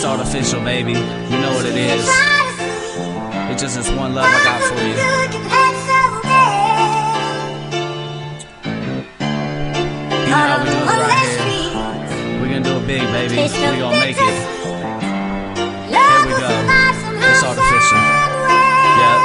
It's artificial, baby. You know what it is. It's just this one love I got for you. You know how we do it right here. We're gonna do it big, baby. We're gonna make it. Here we go. It's artificial. Yep.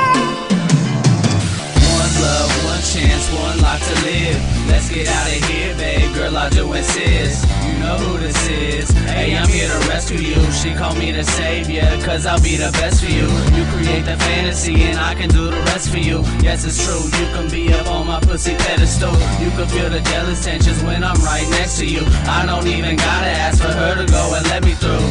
One love, one chance, one life to live. Let's get out of here, babe. Girl, I do insist. You know who this is. Hey, I'm here to rescue you. She called me the savior, cause I'll be the best for you. You create the fantasy and I can do the rest for you. Yes, it's true, you can be up on my pussy pedestal. You can feel the jealous tensions when I'm right next to you. I don't even gotta ask for her to go and let me through.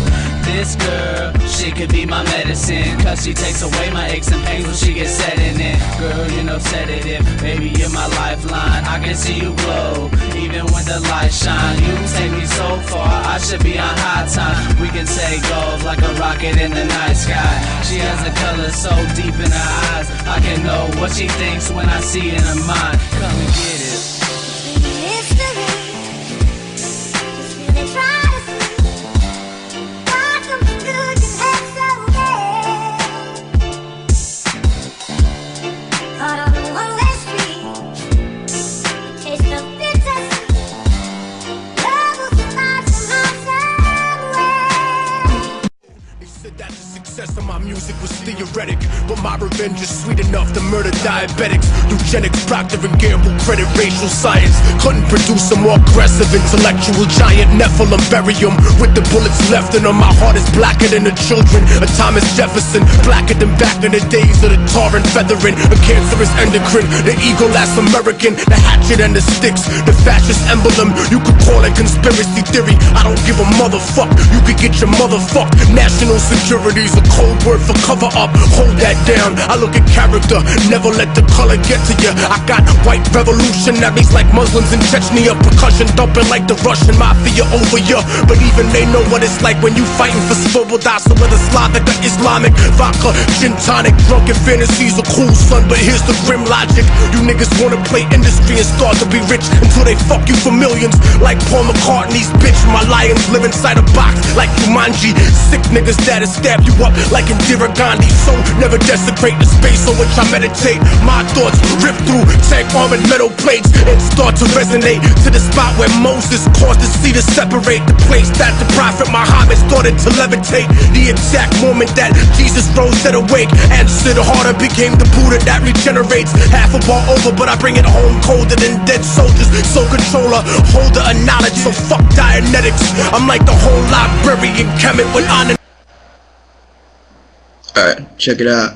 This girl, she could be my medicine, cause she takes away my aches and pains when she gets setting in. Girl, you know sedative, baby, you're my lifeline. I can see you glow, even when the lights shine. You take me so far, I should be on high time. We can take off like a rocket in the night sky. She has a color so deep in her eyes, I can know what she thinks when I see it in her mind. Come and get it. Of my music was theoretic, but my revenge is sweet enough to murder diabetics. Eugenics, Procter & Gamble, credit racial science couldn't produce a more aggressive intellectual giant. Nephilim, bury him with the bullets left in him. My heart is blacker than the children of Thomas Jefferson, blacker than back in the days of the tar and feathering. A cancerous endocrine, the eagle last American, the hatchet and the sticks, the fascist emblem. You could call it conspiracy theory, I don't give a motherfuck. You could get your motherfucked. National security's a cold word for cover up. Hold that down, I look at character, never let the color get to you. I got white revolutionaries like Muslims in Chechnya, percussion dumping like the Russian mafia over you. But even they know what it's like when you fighting for svoboda. So whether Slavic or Islamic, vodka, gin tonic, drunken fantasies are cool, son, but here's the grim logic. You niggas wanna play industry and start to be rich until they fuck you for millions. Like Paul McCartney's bitch, my lions live inside a box like Jumanji. Sick niggas that'll stab you up like Indira Gandhi. So never desecrate the space on which I meditate. My thoughts rip through tank armored metal plates and start to resonate to the spot where Moses caused the sea to separate. The place that the prophet Muhammad started to levitate. The exact moment that Jesus rose set awake, answered harder, became the Buddha that regenerates. Half a bar over, but I bring it home colder than dead soldiers. So controller, holder of knowledge, so fuck Dianetics. I'm like the whole library in Kemet with honor. Alright, check it out.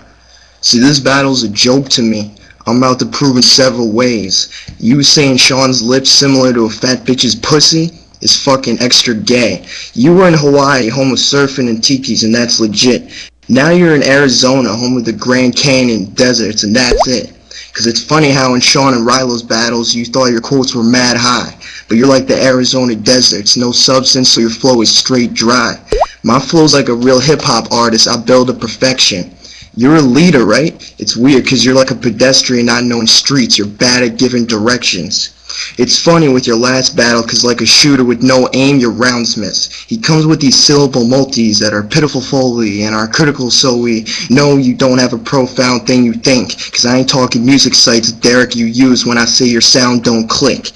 See, this battle's a joke to me. I'm about to prove in several ways. You saying Sean's lips similar to a fat bitch's pussy is fucking extra gay. You were in Hawaii, home of surfing and tikis, and that's legit. Now you're in Arizona, home of the Grand Canyon deserts, and that's it. Cause it's funny how in Sean and Rilo's battles you thought your quotes were mad high, but you're like the Arizona deserts, no substance, so your flow is straight dry. My flow's like a real hip-hop artist, I build to perfection. You're a leader, right? It's weird cause you're like a pedestrian not knowing streets, you're bad at giving directions. It's funny with your last battle cause like a shooter with no aim your rounds miss. He comes with these syllable multis that are pitiful folly and are critical, so we know you don't have a profound thing you think, cause I ain't talking music sites Derek you use when I say your sound don't click.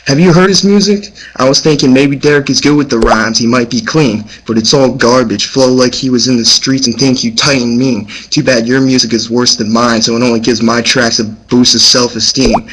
Have you heard his music? I was thinking maybe Derek is good with the rhymes, he might be clean, but it's all garbage, flow like he was in the streets and think you tight and mean. Too bad your music is worse than mine, so it only gives my tracks a boost of self-esteem.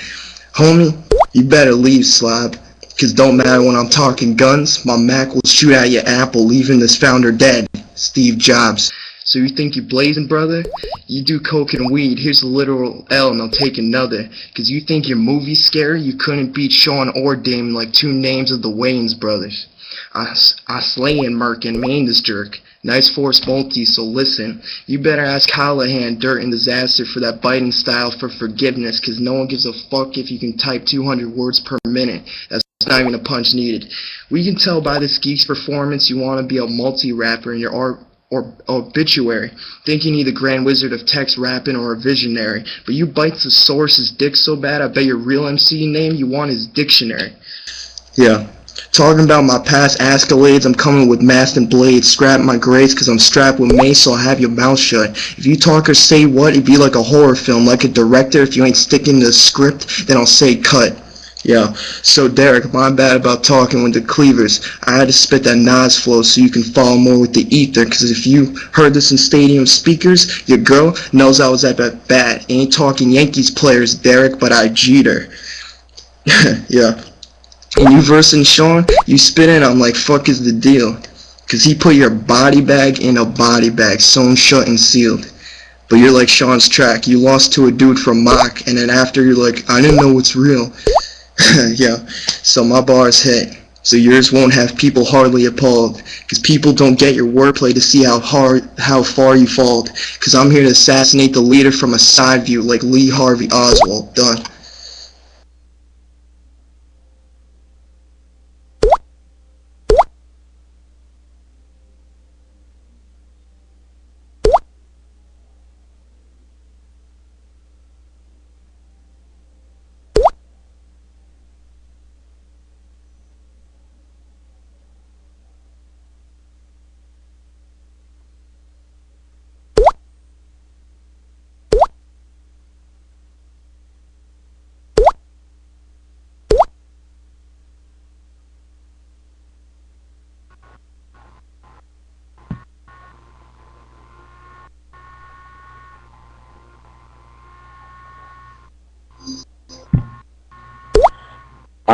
Homie, you better leave, slob, cause don't matter when I'm talking guns, my Mac will shoot at your Apple, leaving this founder dead, Steve Jobs. So you think you blazing, brother? You do coke and weed, here's a literal L and I'll take another. Cause you think your movie's scary? You couldn't beat Sean or Damon like two names of the Wayans brothers. I slay and Mark and main this jerk. Nice force multi, so listen. You better ask Callahan, Dirt and Disaster for that Biden style for forgiveness, cause no one gives a fuck if you can type 200 words per minute. That's not even a punch needed. We can tell by this geek's performance you want to be a multi-rapper in your art or obituary, thinking you're the Grand Wizard of text rapping or a visionary, but you bite the source's dick so bad I bet your real MC name you want is Dictionary. Yeah, Talking about my past escalades, I'm coming with mast and blades. Scrap my grades cause I'm strapped with mace, so I'll have your mouth shut. If you talk or say what, it'd be like a horror film. Like a director, if you ain't sticking to the script, then I'll say cut. Yeah, so Derek, my bad about talking with the cleavers. I had to spit that Nas flow so you can follow more with the ether, cause if you heard this in stadium speakers, your girl knows I was at that bat. Ain't talking Yankees players, Derek, but I Jeter. Yeah. When you versing Sean, you spitting, I'm like, fuck is the deal? Cause he put your body bag in a body bag, sewn shut and sealed. But you're like Sean's track, you lost to a dude from Mock, and then after you're like, I didn't know what's real. Yeah, so my bars hit. So yours won't have people hardly appalled. Cause people don't get your wordplay to see how far you falled. Cause I'm here to assassinate the leader from a side view like Lee Harvey Oswald. Done.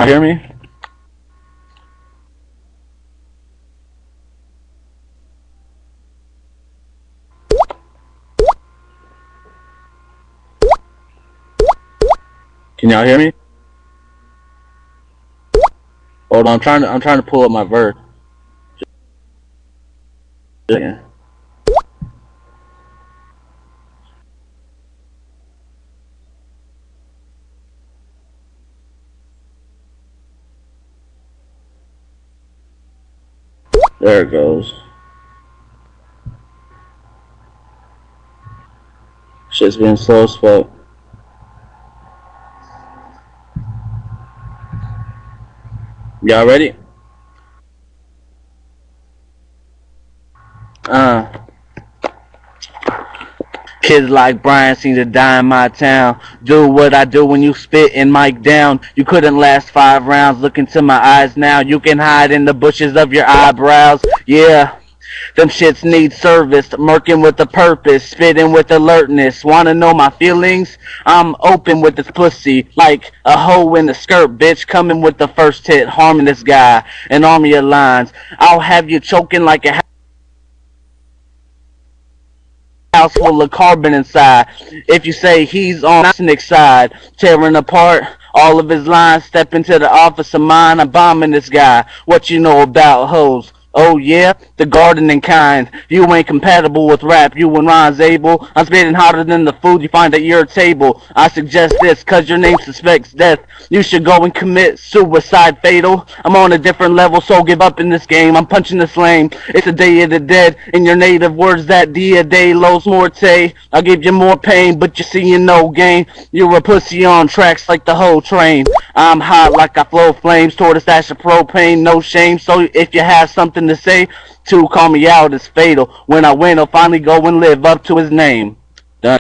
Hear me? Can y'all hear me? Hold on, I'm trying to pull up my verse. Yeah. There it goes. Shit's been slow as fuck. Y'all ready? Kids like Brian seem to die in my town. Do what I do when you spit and mic down. You couldn't last 5 rounds. Look into my eyes now. You can hide in the bushes of your eyebrows. Yeah, them shits need service. Murking with a purpose, spitting with alertness. Wanna know my feelings? I'm open with this pussy, like a hoe in a skirt, bitch. Coming with the first hit, harming this guy. An army of lines. I'll have you choking like a house full of carbon inside. If you say he's on the cynic side, tearing apart all of his lines, step into the office of mine, I'm bombing this guy. What you know about hoes? Oh yeah, the gardening kind. You ain't compatible with rap, you and Ron's able. I'm spitting hotter than the food you find at your table. I suggest this, cause your name suspects death. You should go and commit suicide fatal. I'm on a different level, so give up in this game. I'm punching this lane. It's the day of the dead. In your native words, that dia de los morte. I'll give you more pain, but you're seeing no gain. You're a pussy on tracks like the whole train. I'm hot like I flow flames toward a stash of propane, no shame. So if you have something to say, to call me out is fatal. When I win, I'll finally go and live up to his name. Done.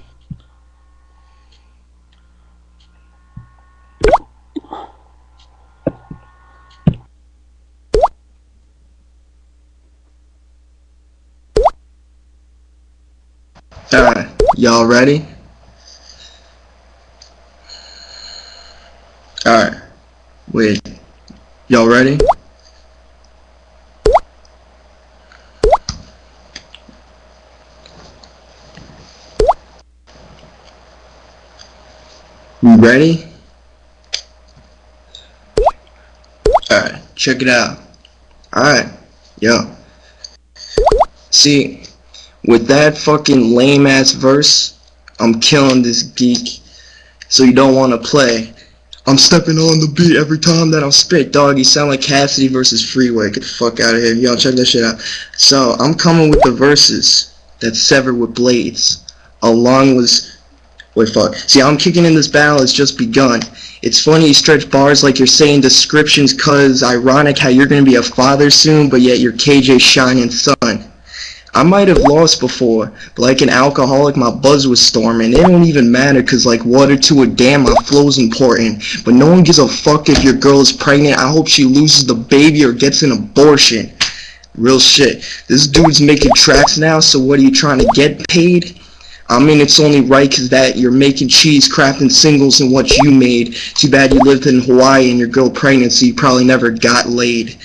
Alright, y'all ready? Alright, wait, y'all ready? You ready? Alright, check it out. Alright, yo. See, with that fucking lame ass verse, I'm killing this geek. So you don't want to play. I'm stepping on the beat every time that I spit, dog. You sound like Cassidy versus Freeway. Get the fuck out of here. Y'all check that shit out. So I'm coming with the verses that's severed with blades, along with Wait, fuck. See, I'm kicking in this battle has just begun. It's funny you stretch bars like you're saying descriptions, cause ironic how you're gonna be a father soon, but yet you're KJ's shining son. I might have lost before, but like an alcoholic my buzz was storming. It don't even matter, cause like water to a dam my flow's important. But no one gives a fuck if your girl is pregnant. I hope she loses the baby or gets an abortion. Real shit. This dude's making tracks now, so what are you trying to get paid? I mean, it's only right cause that you're making cheese, crafting singles and what you made. Too bad you lived in Hawaii and your girl pregnant, so you probably never got laid.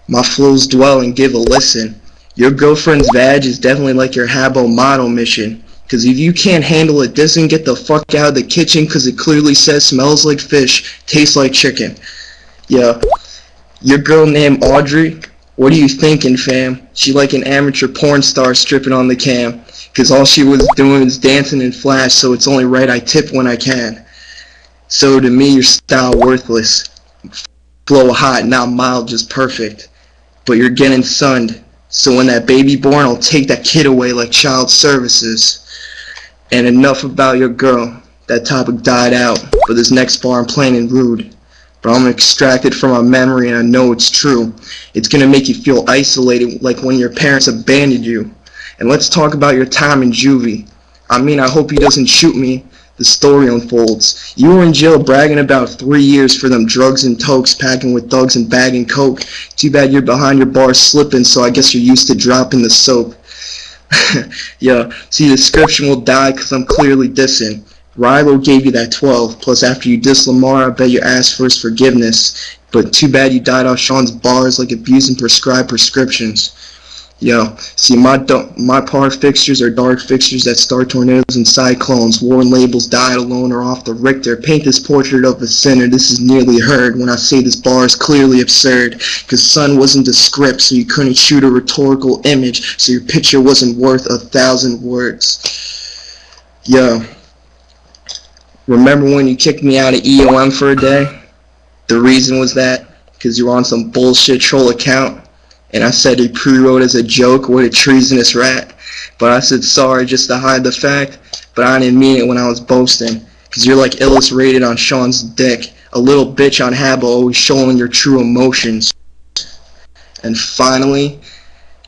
My flows dwell and give a listen. Your girlfriend's vag is definitely like your Habbo model mission. Cause if you can't handle it, dissing, get the fuck out of the kitchen, cause it clearly says smells like fish, tastes like chicken. Yeah. Your girl named Audrey, what are you thinking, fam? She like an amateur porn star stripping on the cam. Cause all she was doing is dancing and flash, so it's only right I tip when I can. So to me, your style worthless. Flow hot, not mild, just perfect. But you're getting sunned. So when that baby born, I'll take that kid away like child services. And enough about your girl. That topic died out. But this next bar I'm plain and rude. But I'm extracted from my memory and I know it's true. It's gonna make you feel isolated like when your parents abandoned you. And let's talk about your time in juvie. I mean, I hope he doesn't shoot me. The story unfolds. You were in jail bragging about 3 years for them drugs and tokes, packing with thugs and bagging coke. Too bad you're behind your bars slipping, so I guess you're used to dropping the soap. Yeah, see, the description will die because I'm clearly dissing. Rilo gave you that 12, plus after you diss Lamar, I bet you asked for his forgiveness. But too bad you died off Sean's bars like abusing prescribed prescriptions. Yo, see, my par fixtures are dark fixtures that start tornadoes and cyclones. Worn labels died alone or off the Richter. Paint this portrait of a sinner. This is nearly heard when I say this bar is clearly absurd. Cause Sun wasn't the script, so you couldn't shoot a rhetorical image. So your picture wasn't worth 1,000 words. Yo, remember when you kicked me out of EOM for a day? The reason was that cause you were on some bullshit troll account. And I said he pre-wrote as a joke, what a treasonous rat. But I said sorry just to hide the fact, but I didn't mean it when I was boasting. Cause you're like illustrated on Sean's dick, a little bitch on Habbo always showing your true emotions. And finally,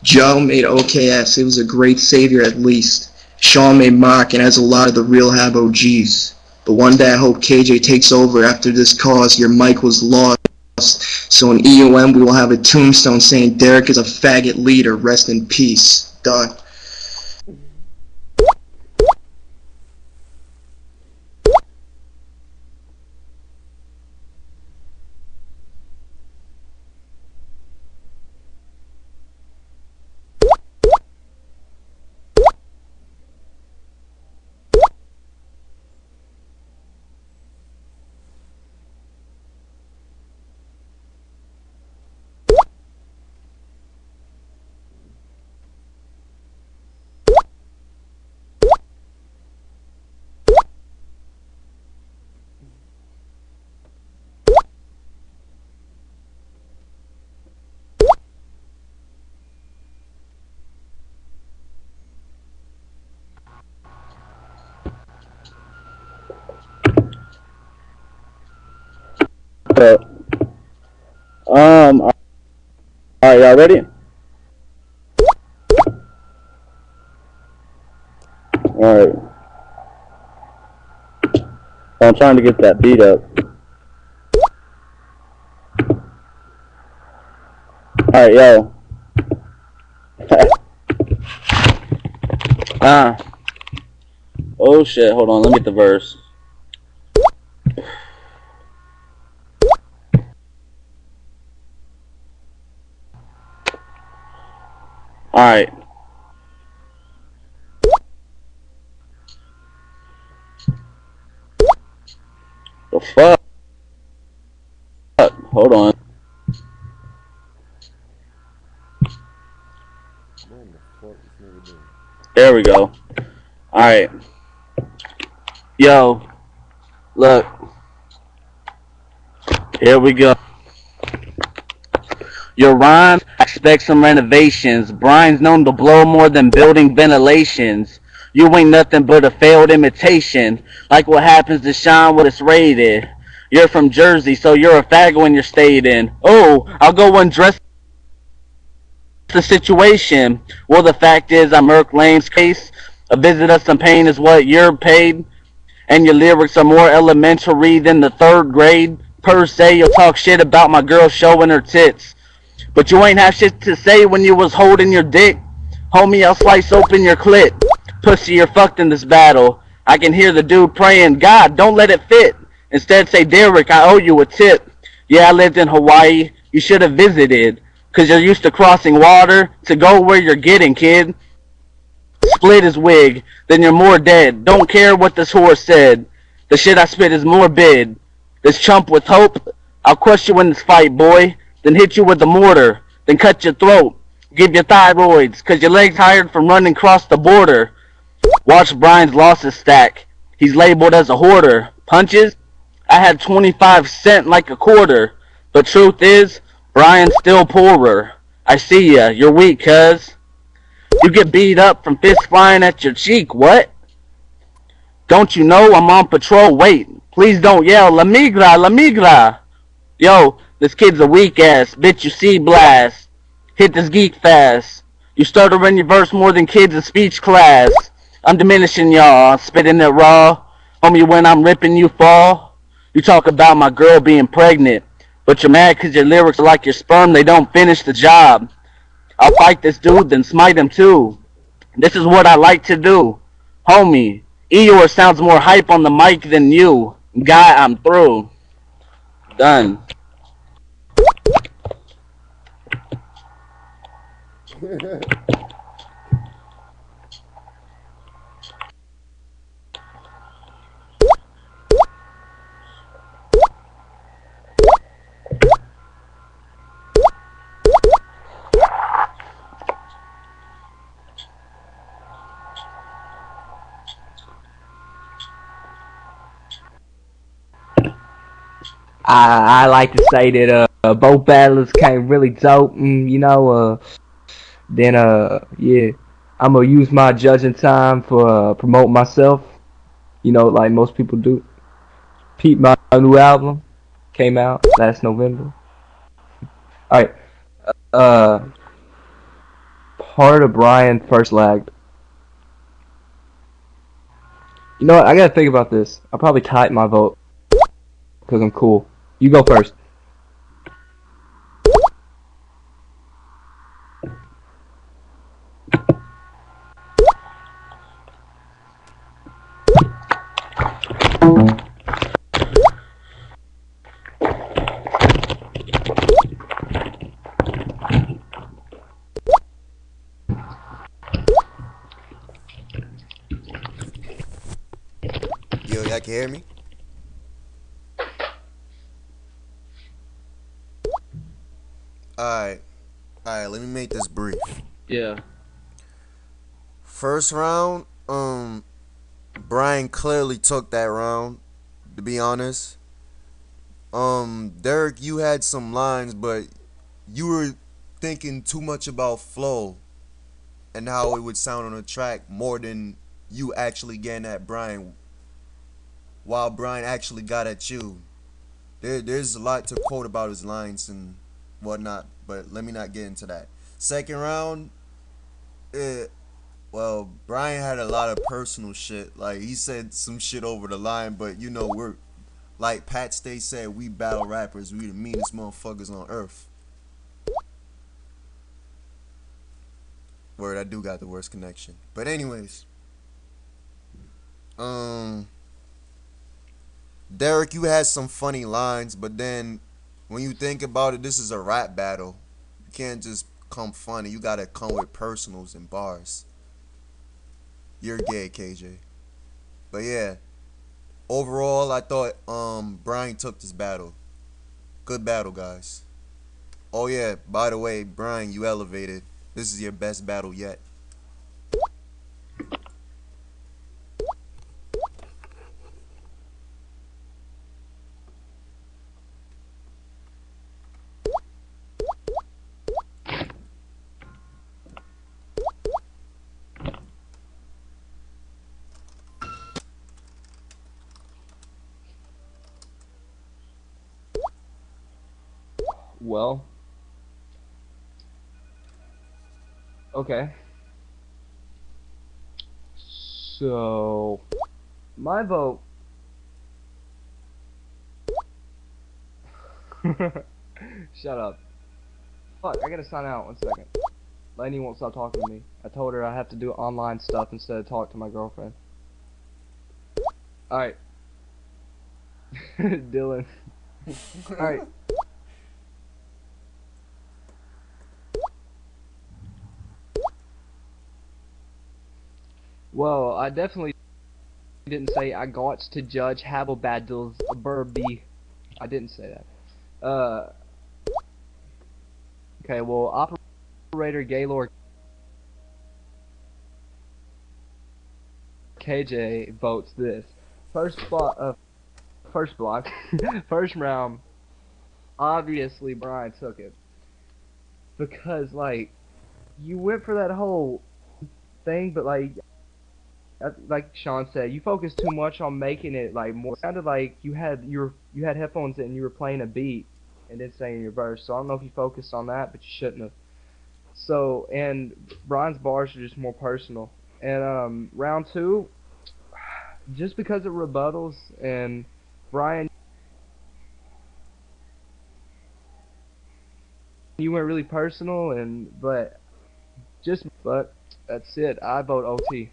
Joe made OKS, it was a great savior at least. Sean made mock and has a lot of the real Habbo G's. But one day I hope KJ takes over after this cause, your mic was lost. So in EOM we will have a tombstone saying Derek is a faggot leader, rest in peace. Done. Alright, y'all ready? Alright. I'm trying to get that beat up. Alright, yo. Oh shit, hold on, let me get the verse. Alright. The fuck? Hold on. There we go. Alright. Yo. Look. Here we go. Your rhyme, I expect some renovations. Brian's known to blow more than building ventilations. You ain't nothing but a failed imitation, like what happens to Sean when it's rated. You're from Jersey, so you're a fag when you're stayed in. Oh, I'll go undress the situation. Well, the fact is, I'm Merc Lane's case. A visit of some pain is what you're paid, and your lyrics are more elementary than the third grade. Per se, you'll talk shit about my girl showing her tits, but you ain't have shit to say when you was holding your dick. Homie, I'll slice open your clit. Pussy, you're fucked in this battle. I can hear the dude praying, God, don't let it fit. Instead, say, Derek, I owe you a tip. Yeah, I lived in Hawaii. You should have visited, 'cause you're used to crossing water to go where you're getting, kid. Split his wig, then you're more dead. Don't care what this whore said. The shit I spit is morbid. This chump with hope, I'll crush you in this fight, boy. Then hit you with a mortar, then cut your throat. Give you thyroids, 'cause your legs tired from running across the border. Watch Brian's losses stack. He's labeled as a hoarder. Punches? I had 25 cents like a quarter. But truth is, Brian's still poorer. I see ya, you're weak, cuz. You get beat up from fists flying at your cheek, what? Don't you know I'm on patrol? Wait, please don't yell, La migra, la migra. Yo, this kid's a weak ass, bitch, you see blast. Hit this geek fast. You stutter in your verse more than kids in speech class. I'm diminishing y'all, spitting it raw. Homie, when I'm ripping you fall. You talk about my girl being pregnant, but you're mad 'cause your lyrics are like your sperm, they don't finish the job. I'll fight this dude, then smite him too. This is what I like to do. Homie, Eeyore sounds more hype on the mic than you. Guy, I'm through. Done. I like to say that both battlers came really dope, and then yeah, I'm gonna use my judging time for promote myself. Like most people do. Peep, my new album came out last November. All right, uh, part of Brian first lagged. You know what? I gotta think about this. I'll probably type my vote because I'm cool. You go first. Yo, y'all can hear me? Alright. Alright, let me make this brief. Yeah. First round, Brian clearly took that round, to be honest. Derek, you had some lines, but you were thinking too much about flow and how it would sound on a track more than you actually getting at Brian, while Brian actually got at you. There's a lot to quote about his lines and whatnot, but let me not get into that. Second round, well, Brian had a lot of personal shit. Like, he said some shit over the line, but we're like Pat Stay said, we battle rappers, we the meanest motherfuckers on earth. Word, I do got the worst connection. But anyways, Derek, you had some funny lines, but then when you think about it, this is a rap battle. You can't just come funny. You gotta come with personals and bars. You're gay, KJ. But yeah, overall, I thought Brian took this battle. Good battle, guys. Oh yeah, by the way, Brian, you elevated. This is your best battle yet. Well, okay. So, my vote. Shut up. Fuck, I gotta sign out 1 second. Lainey won't stop talking to me. I told her I have to do online stuff instead of talk to my girlfriend. Alright. Dylan. Alright. Well, I definitely didn't say I got to judge Habelbadil's Burby. I didn't say that. Okay, well, Operator Gaylord KJ votes this. First block, first round, obviously Brian took it. Because, like, you went for that whole thing, but, like Sean said, you focused too much on making it, like, more. It sounded like you had headphones in and you were playing a beat and then saying your verse. So I don't know if you focused on that, but you shouldn't have. So, and Brian's bars are just more personal. And round two, just because of rebuttals, and Brian, you went really personal, but that's it. I vote OT.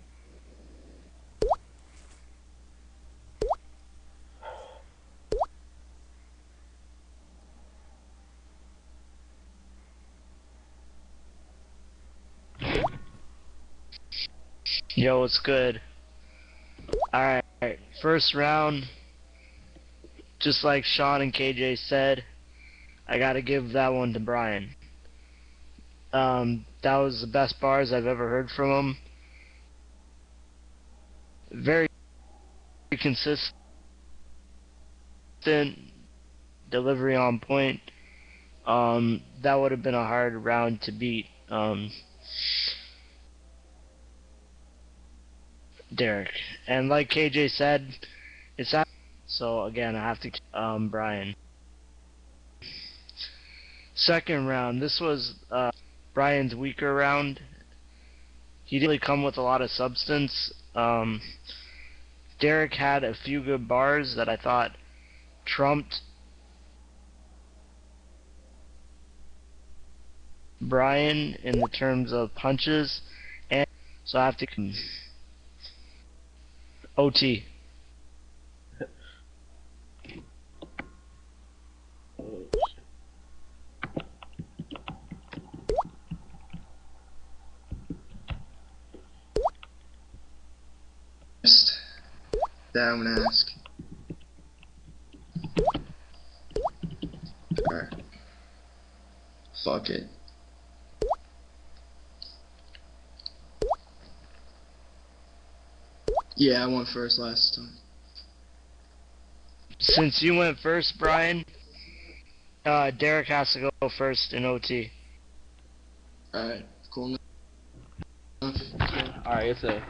Yo, what's good? Alright, first round, just like Sean and KJ said, I gotta give that one to Brian. That was the best bars I've ever heard from him. Very consistent, delivery on point. That would have been a hard round to beat. Derek. And like KJ said, it's not, so again I have to Brian. Second round, this was Brian's weaker round. He didn't really come with a lot of substance. Derek had a few good bars that I thought trumped Brian in the terms of punches, and so I have to OT. That I'm gonna ask. Alright. Fuck it. Yeah, I went first last time. Since you went first, Brian, Derek has to go first in OT. Alright, cool enough. Alright, it's a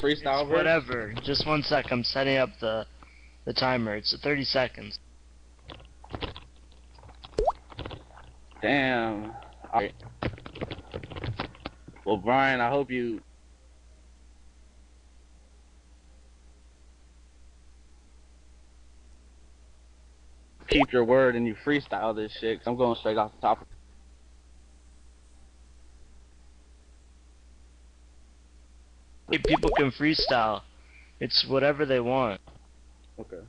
freestyle verse. Whatever. Just 1 sec. I'm setting up the timer. It's 30 seconds. Damn. Alright. Well, Brian, I hope you keep your word and you freestyle this shit, 'cause I'm going straight off the top. People can freestyle. It's whatever they want. Okay.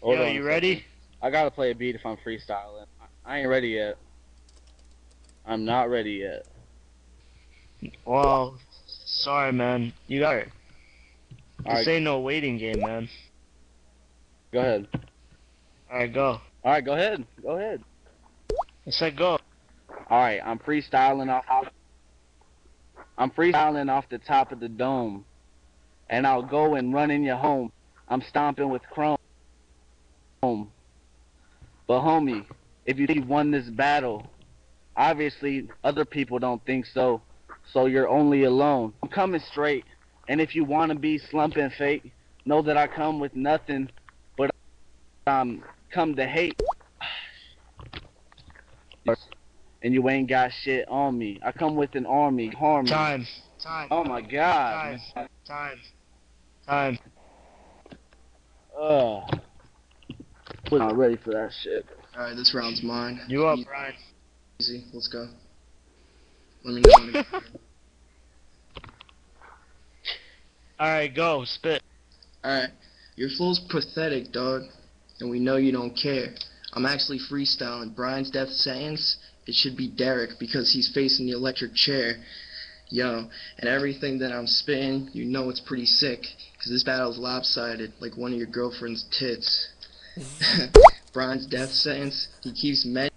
Hold Yo, on you a ready? second. I gotta play a beat if I'm freestyling. I ain't ready yet. I'm not ready yet. Well, sorry, man. You got it. Alright. This ain't no waiting game, man. Go ahead. Alright, go. Alright, go ahead. Go ahead. I said go. Alright, I'm freestyling off the top of the dome. And I'll go and run in your home. I'm stomping with chrome. But homie, if you think you've won this battle, obviously other people don't think so. So you're only alone. I'm coming straight. And if you wanna be slumping fake, Know that I come with nothing, but come to hate. And you ain't got shit on me. I come with an army, harm me. Time. Oh my god. Time. Ugh. Was not ready for that shit. Alright, this round's mine. You up, Brian? Easy, let's go. Let me know when to go. Alright, go, spit. Alright, your flow's pathetic, dog, and we know you don't care. I'm actually freestyling. Brian's death sentence, it should be Derek because he's facing the electric chair. Yo, and everything that I'm spitting, you know it's pretty sick, because this battle's lopsided, like one of your girlfriend's tits. Brian's death sentence, he keeps mentioning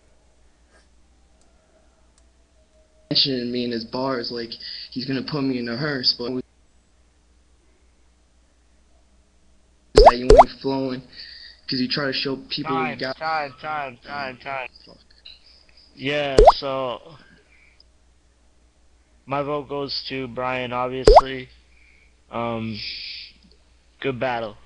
me in his bars like he's gonna put me in a hearse, but that you ain't flowing because you try to show people what you got. Time. Yeah, so my vote goes to Brian, obviously. Good battle.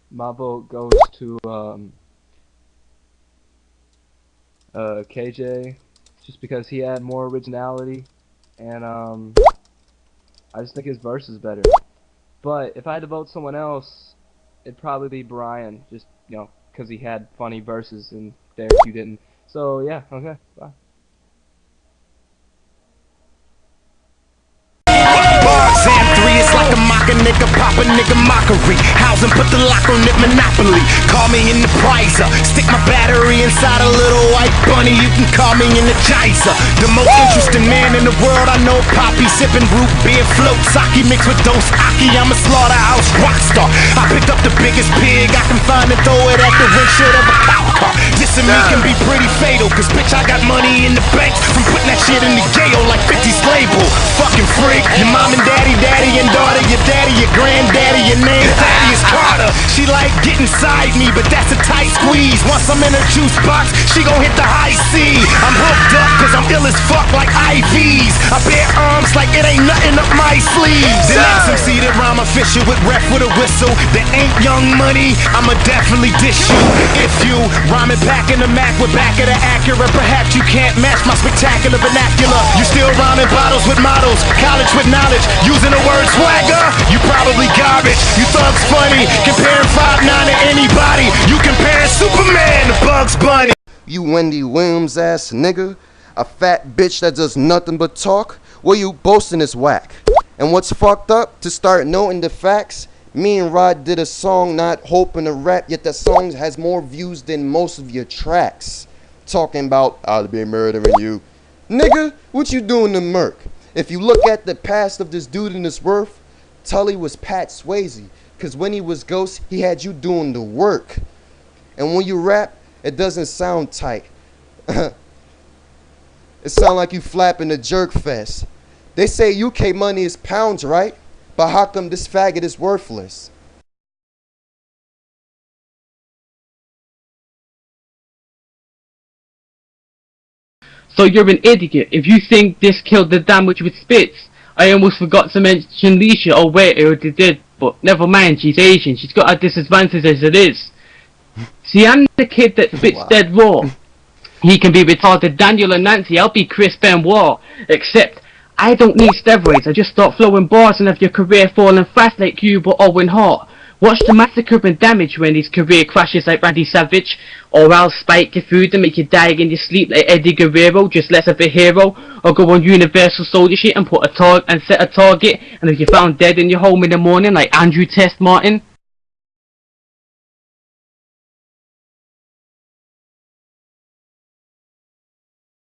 My vote goes to KJ, just because he had more originality, and I just think his verse is better. But if I had to vote someone else, it'd probably be Brian, just, you know, because he had funny verses and Derek, you didn't. So yeah, okay, bye. It's like a mocker nigga, pop a nigga mockery. Housing, put the lock on it, monopoly. Call me in the prizer. Stick my battery inside a little white bunny. You can call me in the Jizer. The most interesting man in the world I know. Poppy sipping root beer, float sake mixed with dose aki. I'm a slaughterhouse rock star. I picked up the biggest pig I can find and throw it at the windshield of a cop car. Dissing me can be pretty fatal, cause bitch I got money in the bank from putting that shit in the jail like 50's label. Fucking freak. Your mom and daddy and daughter, your daddy, your granddaddy, your name Thaddeus Carter. She like get inside me, but that's a tight squeeze. Once I'm in her juice box, she gon' hit the high C. I'm hooked up cause I'm ill as fuck like IVs. I bear arms like it ain't nothing up my sleeves. The next MC that rhyme official with ref with a whistle that ain't Young Money, I'ma definitely dish you. If you rhyming back in the Mac with back of the Acura, perhaps you can't match my spectacular vernacular. You still rhyming bottles with models, college with knowledge, using the word swagger, you probably garbage. You thugs funny, comparing 5'9" to anybody. You comparing Superman to Bugs Bunny. You Wendy Williams ass nigga, a fat bitch that does nothing but talk. Well, you boasting is whack. And what's fucked up, to start noting the facts, me and Rod did a song not hoping to rap, yet that song has more views than most of your tracks. Talking about I'll be murdering you. Nigga, what you doing to Merc? If you look at the past of this dude in his worth, Tully was Pat Swayze, cause when he was Ghost, he had you doing the work. And when you rap, it doesn't sound tight. It sound like you flapping a jerk fest. They say UK money is pounds, right? But how come this faggot is worthless? So you're an idiot if you think this killed the damage with spits. I almost forgot to mention Leisha. Oh wait, I already did, but never mind, she's Asian. She's got her disadvantages as it is. See, I'm the kid that spits dead raw. He can be retarded Daniel and Nancy, I'll be Chris Benoit. Except, I don't need steroids, I just start flowing bars and have your career falling fast like you or Owen Hart. Watch the massacre and damage when his career crashes like Randy Savage. Or I'll spike your food and make you die in your sleep like Eddie Guerrero, just less of a hero. Or go on Universal Soldier shit and set a target, and if you're found dead in your home in the morning like Andrew Test Martin.